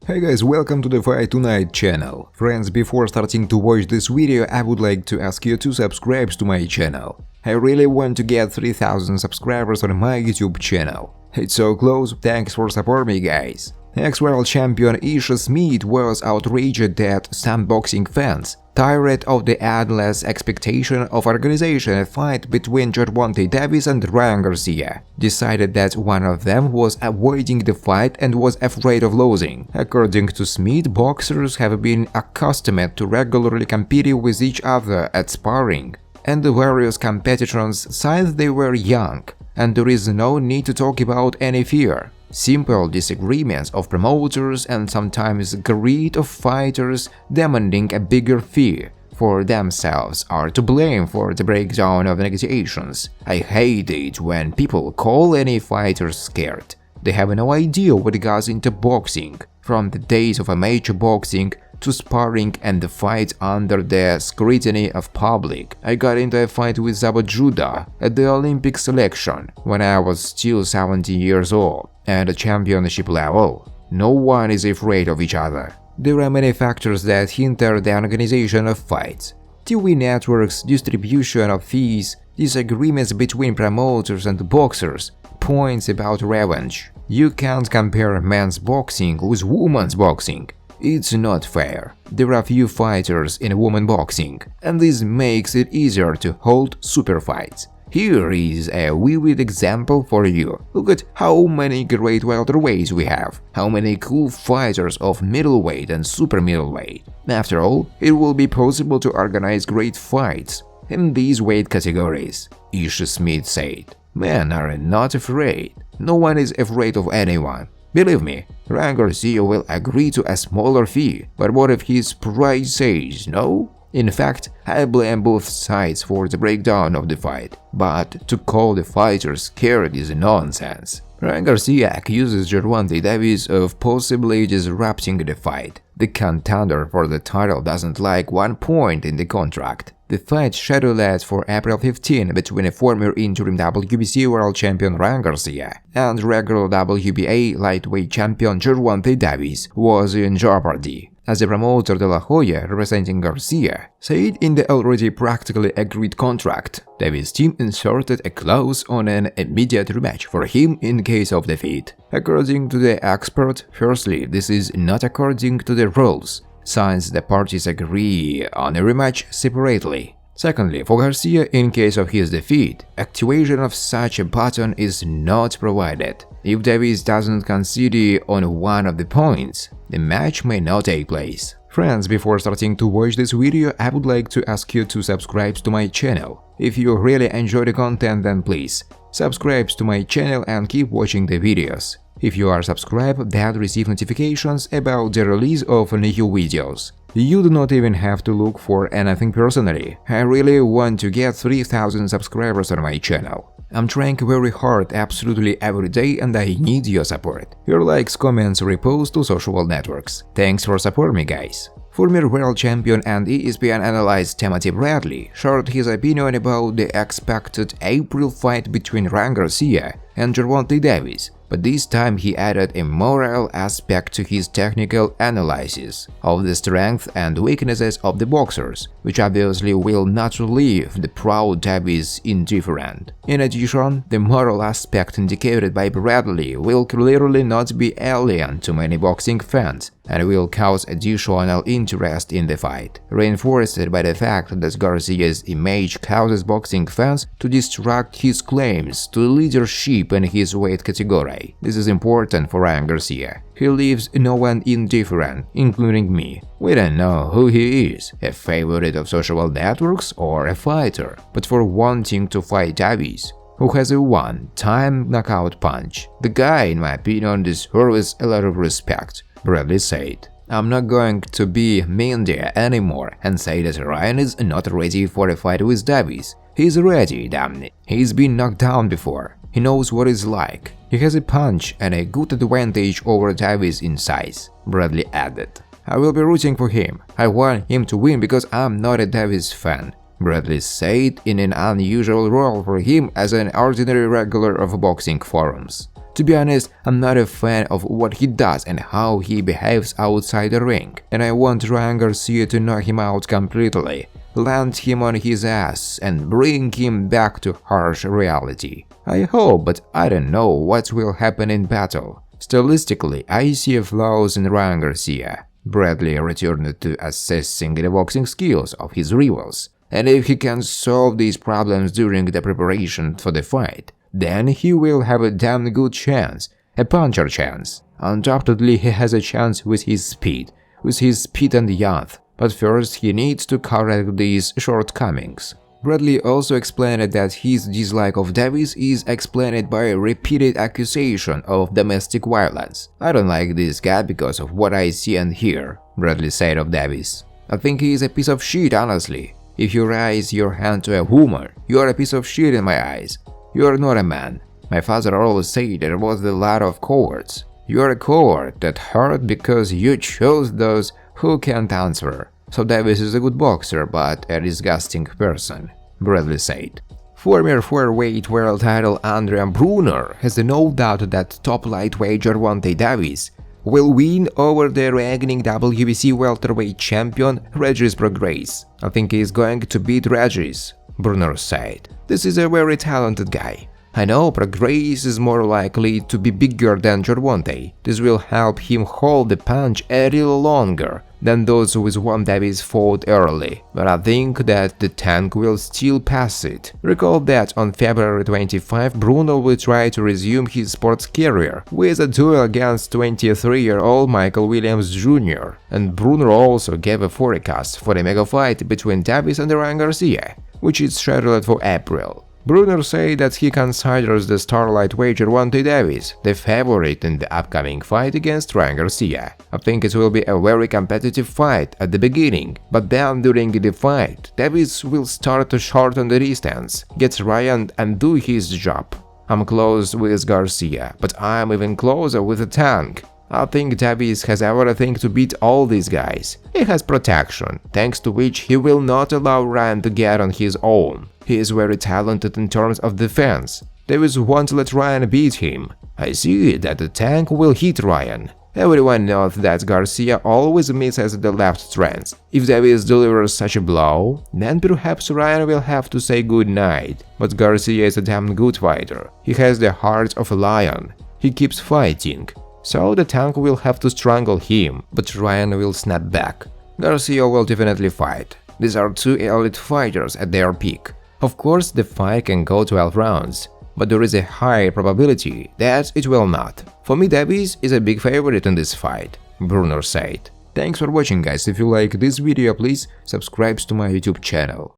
Hey guys, welcome to the Fight Tonight channel. Friends, before starting to watch this video, I would like to ask you to subscribe to my channel. I really want to get 3000 subscribers on my YouTube channel. It's so close, thanks for supporting me guys. Ex-world champion Ishe Smith was outraged that some boxing fans, tired of the endless expectation of organizing a fight between Gervonta and Garcia, decided that one of them was avoiding the fight and was afraid of losing. According to Smith, boxers have been accustomed to regularly competing with each other at sparring, and the various competitors since they were young, and there is no need to talk about any fear. Simple disagreements of promoters and sometimes greed of fighters demanding a bigger fee for themselves are to blame for the breakdown of negotiations. I hate it when people call any fighter scared. They have no idea what goes into boxing, from the days of amateur boxing to sparring and the fight under the scrutiny of public. I got into a fight with Zab Judah at the Olympic selection when I was still 17 years old, at a championship level. No one is afraid of each other. There are many factors that hinder the organization of fights. TV networks, distribution of fees, disagreements between promoters and boxers, points about revenge. You can't compare men's boxing with women's boxing. It's not fair. There are few fighters in women boxing, and this makes it easier to hold super fights. Here is a vivid example for you. Look at how many great welterweights we have, how many cool fighters of middleweight and super middleweight. After all, it will be possible to organize great fights in these weight categories, Ishe Smith said. Men are not afraid. No one is afraid of anyone. Believe me, Garcia will agree to a smaller fee, but what if his pride says no? In fact, I blame both sides for the breakdown of the fight, but to call the fighters scared is nonsense. Garcia accuses Gervonta of possibly disrupting the fight. The contender for the title doesn't like one point in the contract. The fight scheduled for April 15 between a former interim WBC world champion Garcia and regular WBA lightweight champion Gervonta was in jeopardy, as the promoter De La Hoya, representing Garcia, said in the already practically agreed contract. Davis' team inserted a clause on an immediate rematch for him in case of defeat. According to the expert, firstly, this is not according to the rules, since the parties agree on a rematch separately. Secondly, for Garcia, in case of his defeat, activation of such a button is not provided. If Davis doesn't concede on one of the points, the match may not take place. Friends, before starting to watch this video, I would like to ask you to subscribe to my channel. If you really enjoy the content, then please subscribe to my channel and keep watching the videos. If you are subscribed, then receive notifications about the release of new videos. You do not even have to look for anything personally. I really want to get 3000 subscribers on my channel. I'm trying very hard absolutely every day and I need your support. Your likes, comments, reposts to social networks. Thanks for supporting me guys. Former world champion and ESPN analyst Timothy Bradley shared his opinion about the expected April fight between Garcia and Gervonta, but this time he added a moral aspect to his technical analysis of the strengths and weaknesses of the boxers, which obviously will not leave the proud Davis indifferent. In addition, the moral aspect indicated by Bradley will clearly not be alien to many boxing fans and will cause additional interest in the fight, reinforced by the fact that Garcia's image causes boxing fans to distract his claims to leadership in his weight category. This is important for Garcia. He leaves no one indifferent, including me. We don't know who he is, a favorite of social networks or a fighter, but for wanting to fight Davis, who has a one-time knockout punch. The guy, in my opinion, deserves a lot of respect, Bradley said. I'm not going to be mean there anymore and say that Ryan is not ready for a fight with Davis. He's ready, damn it. He's been knocked down before. He knows what it's like. He has a punch and a good advantage over Davis in size, Bradley added. I will be rooting for him. I want him to win because I'm not a Davis fan, Bradley said in an unusual role for him as an ordinary regular of boxing forums. To be honest, I'm not a fan of what he does and how he behaves outside the ring, and I want Ryan Garcia to knock him out completely, land him on his ass and bring him back to harsh reality. I hope, but I don't know what will happen in battle. Stylistically, I see flaws in Ryan Garcia. Bradley returned to assessing the boxing skills of his rivals, and if he can solve these problems during the preparation for the fight, then he will have a damn good chance, a puncher chance. Undoubtedly, he has a chance with his speed and youth, but first he needs to correct these shortcomings. Bradley also explained that his dislike of Davis is explained by a repeated accusation of domestic violence. "I don't like this guy because of what I see and hear," Bradley said of Davis. "I think he is a piece of shit, honestly. If you raise your hand to a woman, you are a piece of shit in my eyes. You are not a man. My father always said there was a lot of cowards. You are a coward that hurt because you chose those who can't answer. So Davis is a good boxer, but a disgusting person," Bradley said. Former featherweight world title Andre Bruner has no doubt that top lightweight Gervonta Davis will win over the reigning WBC welterweight champion Regis Prograis. "I think he is going to beat Regis," Bruner said. "This is a very talented guy. I know Prograis is more likely to be bigger than Gervonta. This will help him hold the punch a little longer than those with whom Davis fought early, but I think that the tank will still pass it." Recall that on February 25, Bruno will try to resume his sports career with a duel against 23-year-old Michael Williams Jr., and Bruno also gave a forecast for a mega fight between Davis and Ryan Garcia, which is scheduled for April. Bruner said that he considers the star lightweight Gervonta Davis the favorite in the upcoming fight against Ryan Garcia. "I think it will be a very competitive fight at the beginning, but then during the fight, Davis will start to shorten the distance, get Ryan and do his job. I'm close with Garcia, but I'm even closer with the tank. I think Davis has everything to beat all these guys. He has protection, thanks to which he will not allow Ryan to get on his own. He is very talented in terms of defense. Davis won't let Ryan beat him. I see that the tank will hit Ryan. Everyone knows that Garcia always misses the left stance. If Davis delivers such a blow, then perhaps Ryan will have to say good night. But Garcia is a damn good fighter. He has the heart of a lion. He keeps fighting. So the tank will have to strangle him, but Ryan will snap back. Garcia will definitely fight. These are two elite fighters at their peak. Of course, the fight can go 12 rounds, but there is a high probability that it will not. For me, Davis is a big favorite in this fight, Bruner said. Thanks for watching, guys. If you like this video, please subscribe to my YouTube channel.